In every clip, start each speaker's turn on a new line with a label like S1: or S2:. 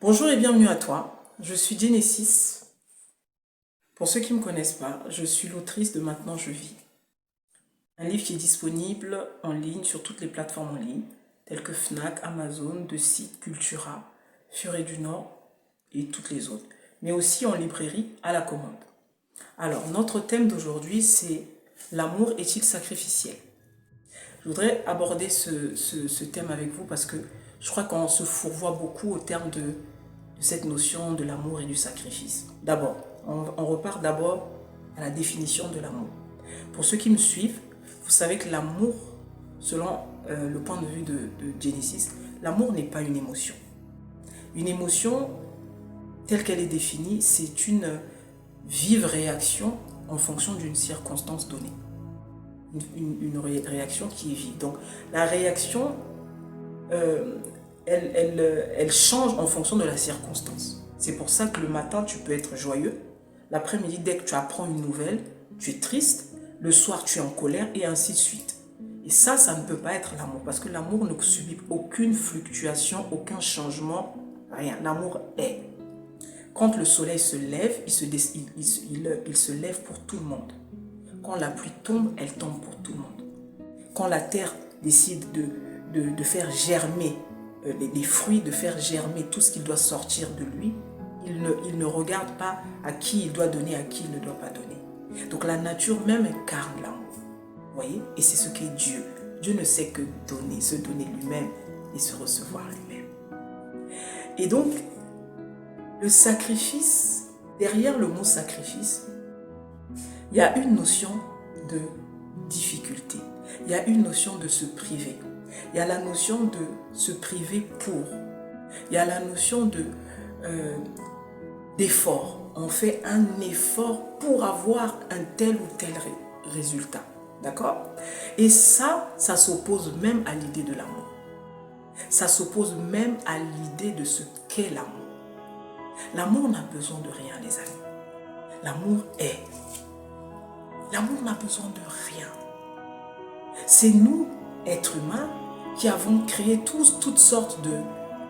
S1: Bonjour et bienvenue à toi. Je suis Genesis. Pour ceux qui ne me connaissent pas, je suis l'autrice de Maintenant je vis. Un livre qui est disponible en ligne sur toutes les plateformes en ligne, telles que Fnac, Amazon, De Site, Cultura, Furet du Nord et toutes les autres, mais aussi en librairie à la commande. Alors, notre thème d'aujourd'hui, c'est l'amour est-il sacrificiel? Je voudrais aborder ce thème avec vous parce que je crois qu'on se fourvoie beaucoup au terme de cette notion de l'amour et du sacrifice. D'abord, on repart d'abord à la définition de l'amour. Pour ceux qui me suivent, vous savez que l'amour, selon le point de vue de Genesis, l'amour n'est pas une émotion. Une émotion, telle qu'elle est définie, c'est une vive réaction en fonction d'une circonstance donnée. Une réaction qui est vive. Donc, la réaction, elle change en fonction de la circonstance. C'est pour ça que le matin, tu peux être joyeux. L'après-midi, dès que tu apprends une nouvelle, tu es triste. Le soir, tu es en colère et ainsi de suite. Et ça ne peut pas être l'amour parce que l'amour ne subit aucune fluctuation, aucun changement, rien. L'amour est. Quand le soleil se lève, il se lève pour tout le monde. Quand la pluie tombe, elle tombe pour tout le monde. Quand la terre décide de faire germer les fruits, de faire germer tout ce qu'il doit sortir de lui, il ne regarde pas à qui il doit donner, à qui il ne doit pas donner. Donc la nature même incarne l'amour. Vous voyez? Et c'est ce qu'est Dieu. Dieu ne sait que donner, se donner lui-même et se recevoir lui-même. Et donc, le sacrifice, derrière le mot sacrifice, il y a une notion de difficulté. Il y a une notion de se priver. Il y a la notion de se priver pour. Il y a la notion d'effort. On fait un effort pour avoir un tel ou tel résultat. D'accord? Et ça s'oppose même à l'idée de l'amour. Ça s'oppose même à l'idée de ce qu'est l'amour. L'amour n'a besoin de rien, les amis. L'amour est. L'amour n'a besoin de rien. C'est nous, êtres humains, qui avons créé toutes sortes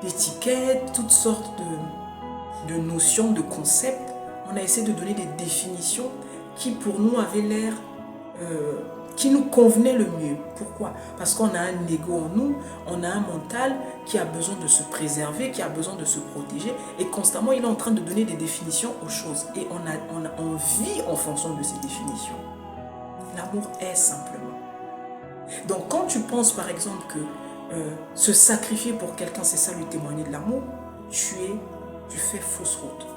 S1: d'étiquettes, toutes sortes de notions, de concepts. On a essayé de donner des définitions qui pour nous avaient l'air, qui nous convenaient le mieux. Pourquoi? Parce qu'on a un ego en nous, on a un mental qui a besoin de se préserver, qui a besoin de se protéger et constamment il est en train de donner des définitions aux choses et on vit en fonction de ces définitions. L'amour est simplement. Donc quand tu penses par exemple que se sacrifier pour quelqu'un, c'est ça lui témoigner de l'amour, tu fais fausse route.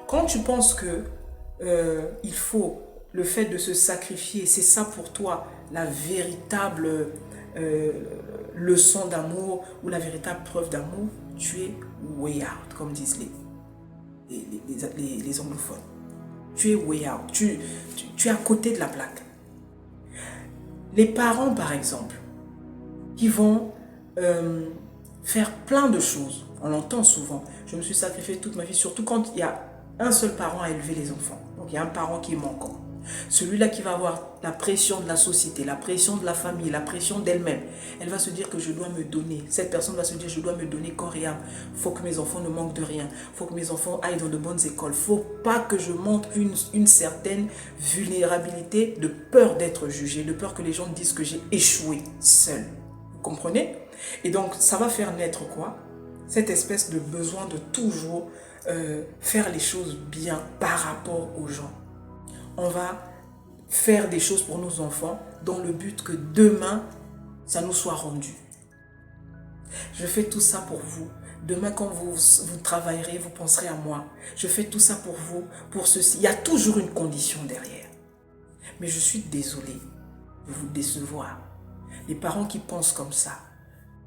S1: Quand tu penses que il faut le fait de se sacrifier, c'est ça pour toi la véritable leçon d'amour ou la véritable preuve d'amour, tu es way out, comme disent les anglophones. Tu es way out, tu es à côté de la plaque. Les parents, par exemple, qui vont faire plein de choses. On l'entend souvent. Je me suis sacrifié toute ma vie, surtout quand il y a un seul parent à élever les enfants. Donc il y a un parent qui est manquant. Celui-là qui va avoir la pression de la société, la pression de la famille, la pression d'elle-même. Elle va se dire que je dois me donner. Cette personne va se dire je dois me donner corps et âme. Il faut que mes enfants ne manquent de rien. Il faut que mes enfants aillent dans de bonnes écoles. Il ne faut pas que je montre une certaine vulnérabilité de peur d'être jugé, de peur que les gens disent que j'ai échoué seul. Vous comprenez? Et donc ça va faire naître quoi? Cette espèce de besoin de toujours faire les choses bien par rapport aux gens. On va faire des choses pour nos enfants dans le but que demain, ça nous soit rendu. Je fais tout ça pour vous. Demain, quand vous travaillerez, vous penserez à moi. Je fais tout ça pour vous, pour ceci. Il y a toujours une condition derrière. Mais je suis désolée de vous décevoir. Les parents qui pensent comme ça,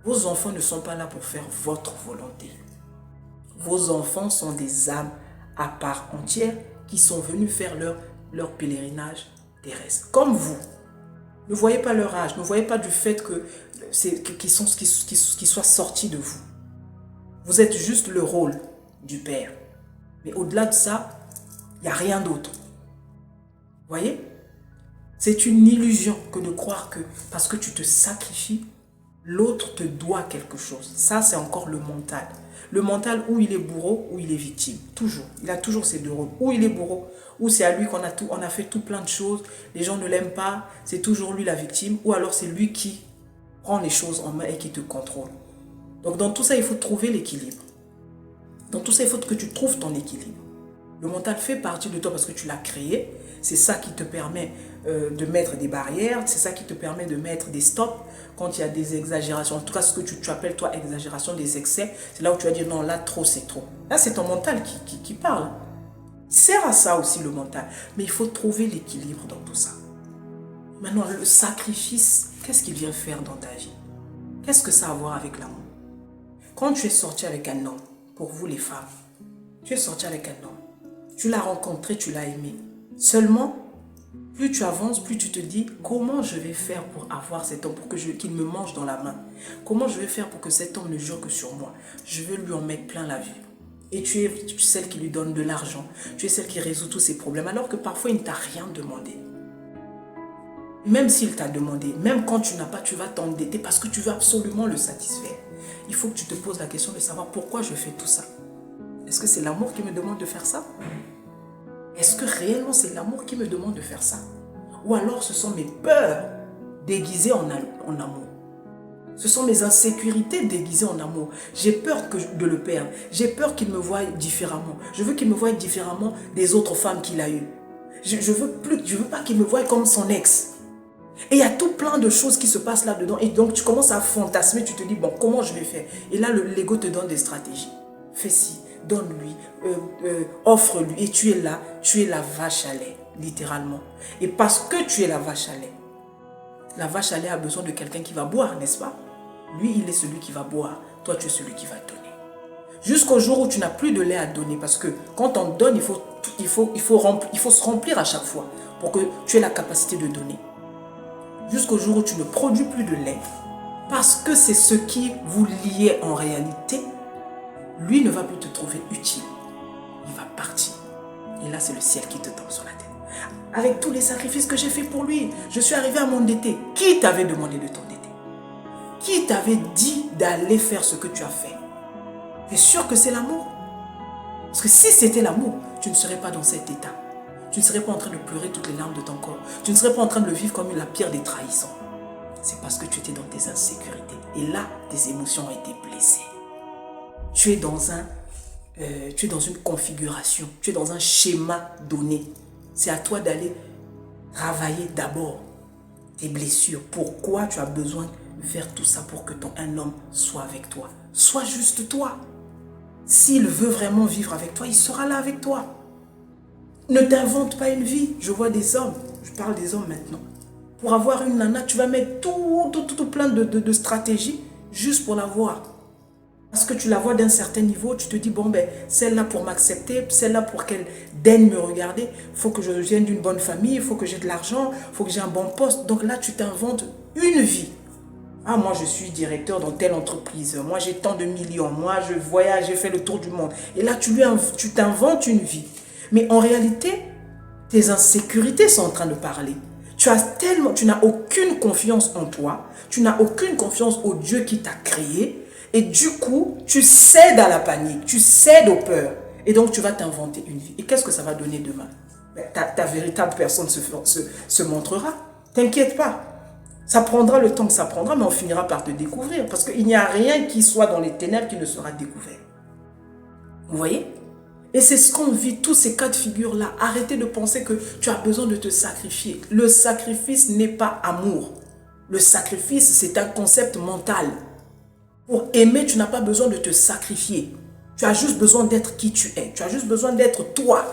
S1: vos enfants ne sont pas là pour faire votre volonté. Vos enfants sont des âmes à part entière qui sont venus faire leur pèlerinage terrestre. Comme vous. Ne voyez pas leur âge, ne voyez pas du fait qu'ils soient sortis de vous. Vous êtes juste le rôle du Père. Mais au-delà de ça, il n'y a rien d'autre. Vous voyez? C'est une illusion que de croire que parce que tu te sacrifies, L'autre te doit quelque chose. Ça, c'est encore le mental. Le mental, où il est bourreau, où il est victime. Toujours. Il a toujours ces deux rôles. Où il est bourreau, où c'est à lui on a fait tout plein de choses. Les gens ne l'aiment pas. C'est toujours lui la victime. Ou alors c'est lui qui prend les choses en main et qui te contrôle. Donc dans tout ça, il faut trouver l'équilibre. Dans tout ça, il faut que tu trouves ton équilibre. Le mental fait partie de toi parce que tu l'as créé. C'est ça qui te permet de mettre des barrières. C'est ça qui te permet de mettre des stops quand il y a des exagérations. En tout cas, ce que tu appelles toi exagération, des excès. C'est là où tu vas dire non, là trop, c'est trop. Là, c'est ton mental qui parle. Il sert à ça aussi le mental. Mais il faut trouver l'équilibre dans tout ça. Maintenant, le sacrifice, qu'est-ce qu'il vient faire dans ta vie? Qu'est-ce que ça a à voir avec l'amour? Quand tu es sorti avec un homme, pour vous les femmes, tu es sorti avec un homme. Tu l'as rencontré, tu l'as aimé. Seulement, plus tu avances, plus tu te dis comment je vais faire pour avoir cet homme, pour qu'il me mange dans la main. Comment je vais faire pour que cet homme ne jure que sur moi. Je veux lui en mettre plein la vue. Et tu es celle qui lui donne de l'argent. Tu es celle qui résout tous ses problèmes, alors que parfois il ne t'a rien demandé. Même s'il t'a demandé, même quand tu n'as pas, tu vas t'endetter parce que tu veux absolument le satisfaire. Il faut que tu te poses la question de savoir pourquoi je fais tout ça. Est-ce que c'est l'amour qui me demande de faire ça? Est-ce que réellement c'est l'amour qui me demande de faire ça? Ou alors ce sont mes peurs déguisées en amour. Ce sont mes insécurités déguisées en amour. J'ai peur de le perdre. J'ai peur qu'il me voie différemment. Je veux qu'il me voie différemment des autres femmes qu'il a eues. Je veux pas qu'il me voie comme son ex. Et il y a tout plein de choses qui se passent là-dedans. Et donc tu commences à fantasmer, tu te dis, bon, comment je vais faire? Et là, l'ego te donne des stratégies. Fais ci, donne-lui, offre-lui. Et tu es là, tu es la vache à lait, littéralement. Et parce que tu es la vache à lait a besoin de quelqu'un qui va boire, n'est-ce pas? Lui, il est celui qui va boire. Toi, tu es celui qui va donner. Jusqu'au jour où tu n'as plus de lait à donner. Parce que quand on donne, il faut se remplir à chaque fois pour que tu aies la capacité de donner. Jusqu'au jour où tu ne produis plus de lait. Parce que c'est ce qui vous liait en réalité. Lui ne va plus te trouver utile. Il va partir. Et là, c'est le ciel qui te tombe sur la tête. Avec tous les sacrifices que j'ai fait pour lui, je suis arrivé à m'endetter. Qui t'avait demandé de t'endetter? Qui t'avait dit d'aller faire ce que tu as fait? Tu es sûr que c'est l'amour? Parce que si c'était l'amour, tu ne serais pas dans cet état. Tu ne serais pas en train de pleurer toutes les larmes de ton corps. Tu ne serais pas en train de le vivre comme la pire des trahisons. C'est parce que tu étais dans tes insécurités. Et là, tes émotions ont été blessées. Tu es dans une configuration. Tu es dans un schéma donné. C'est à toi d'aller travailler d'abord tes blessures. Pourquoi tu as besoin de faire tout ça pour que un homme soit avec toi? Sois juste toi. S'il veut vraiment vivre avec toi, il sera là avec toi. Ne t'invente pas une vie. Je vois des hommes, je parle des hommes maintenant. Pour avoir une nana, tu vas mettre tout plein de stratégies juste pour la voir. Parce que tu la vois d'un certain niveau, tu te dis, bon, ben, celle-là pour m'accepter, celle-là pour qu'elle daigne me regarder, il faut que je vienne d'une bonne famille, il faut que j'ai de l'argent, il faut que j'ai un bon poste. Donc là, tu t'inventes une vie. Ah, moi, je suis directeur dans telle entreprise. Moi, j'ai tant de millions. Moi, je voyage, j'ai fait le tour du monde. Et là, tu t'inventes une vie. Mais en réalité, tes insécurités sont en train de parler. Tu n'as aucune confiance en toi. Tu n'as aucune confiance au Dieu qui t'a créé. Et du coup, tu cèdes à la panique. Tu cèdes aux peurs. Et donc, tu vas t'inventer une vie. Et qu'est-ce que ça va donner demain? Ta véritable personne se montrera. T'inquiète pas. Ça prendra le temps que ça prendra, mais on finira par te découvrir. Parce qu'il n'y a rien qui soit dans les ténèbres qui ne sera découvert. Vous voyez? Et c'est ce qu'on vit, tous ces cas de figure-là. Arrêtez de penser que tu as besoin de te sacrifier. Le sacrifice n'est pas amour. Le sacrifice, c'est un concept mental. Pour aimer, tu n'as pas besoin de te sacrifier. Tu as juste besoin d'être qui tu es. Tu as juste besoin d'être toi.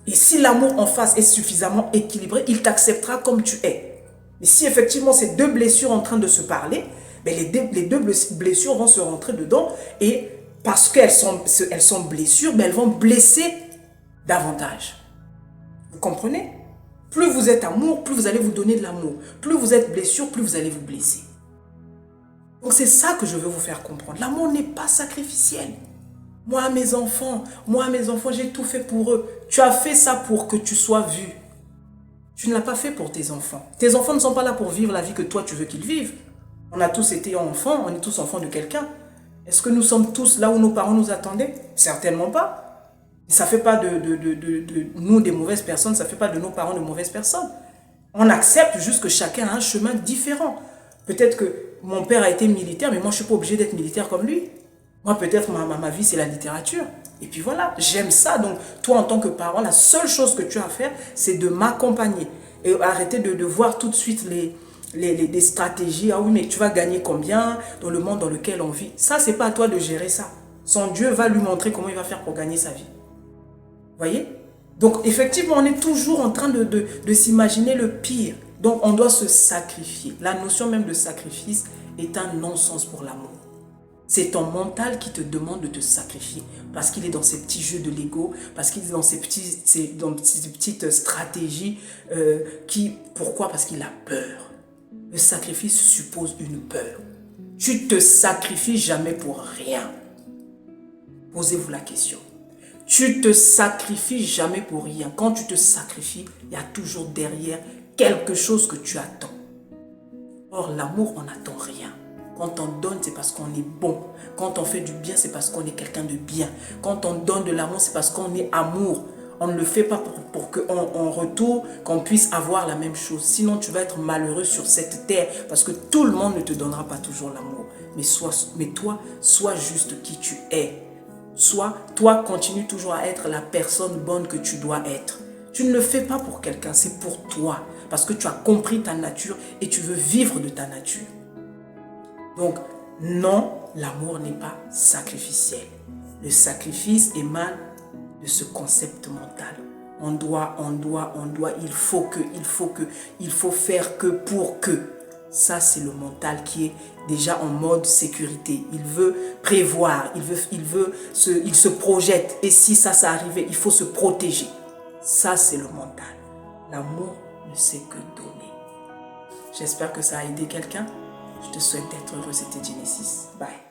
S1: Et si l'amour en face est suffisamment équilibré, il t'acceptera comme tu es. Mais si effectivement ces deux blessures en train de se parler, ben les deux blessures vont se rentrer dedans et parce qu'elles sont blessures, ben elles vont blesser davantage. Vous comprenez? Plus vous êtes amour, plus vous allez vous donner de l'amour. Plus vous êtes blessure, plus vous allez vous blesser. Donc c'est ça que je veux vous faire comprendre. L'amour n'est pas sacrificiel. Moi, mes enfants, j'ai tout fait pour eux. Tu as fait ça pour que tu sois vu. Tu ne l'as pas fait pour tes enfants. Tes enfants ne sont pas là pour vivre la vie que toi tu veux qu'ils vivent. On a tous été enfants, on est tous enfants de quelqu'un. Est-ce que nous sommes tous là où nos parents nous attendaient? Certainement pas. Ça ne fait pas de nous des mauvaises personnes, ça ne fait pas de nos parents de mauvaises personnes. On accepte juste que chacun a un chemin différent. Peut-être que mon père a été militaire, mais moi je ne suis pas obligée d'être militaire comme lui. Moi peut-être ma vie c'est la littérature. Et puis voilà, j'aime ça. Donc toi en tant que parent, la seule chose que tu as à faire, c'est de m'accompagner. Et arrêter de voir tout de suite les stratégies. Ah oui, mais tu vas gagner combien dans le monde dans lequel on vit? Ça, c'est pas à toi de gérer ça. Son Dieu va lui montrer comment il va faire pour gagner sa vie. Vous voyez? Donc, effectivement, on est toujours en train de s'imaginer le pire. Donc, on doit se sacrifier. La notion même de sacrifice est un non-sens pour l'amour. C'est ton mental qui te demande de te sacrifier parce qu'il est dans ces petits jeux de Lego, parce qu'il est dans ces petites stratégies. Pourquoi? Parce qu'il a peur. Le sacrifice suppose une peur. Tu te sacrifies jamais pour rien. Posez-vous la question. Tu te sacrifies jamais pour rien. Quand tu te sacrifies, il y a toujours derrière quelque chose que tu attends. Or, l'amour, on n'attend rien. Quand on donne, c'est parce qu'on est bon. Quand on fait du bien, c'est parce qu'on est quelqu'un de bien. Quand on donne de l'amour, c'est parce qu'on est amour. On ne le fait pas pour qu'en retour, qu'on puisse avoir la même chose. Sinon, tu vas être malheureux sur cette terre parce que tout le monde ne te donnera pas toujours l'amour. Mais toi, sois juste qui tu es. Toi, continue toujours à être la personne bonne que tu dois être. Tu ne le fais pas pour quelqu'un, c'est pour toi. Parce que tu as compris ta nature et tu veux vivre de ta nature. Donc, non, l'amour n'est pas sacrificiel. Le sacrifice émane de ce concept mental. Il faut faire que pour que. Ça, c'est le mental qui est déjà en mode sécurité. Il veut prévoir, il se projette. Et si ça arrivait, il faut se protéger. Ça, c'est le mental. L'amour ne sait que donner. J'espère que ça a aidé quelqu'un. Je te souhaite d'être heureux. C'était Genesis. Bye.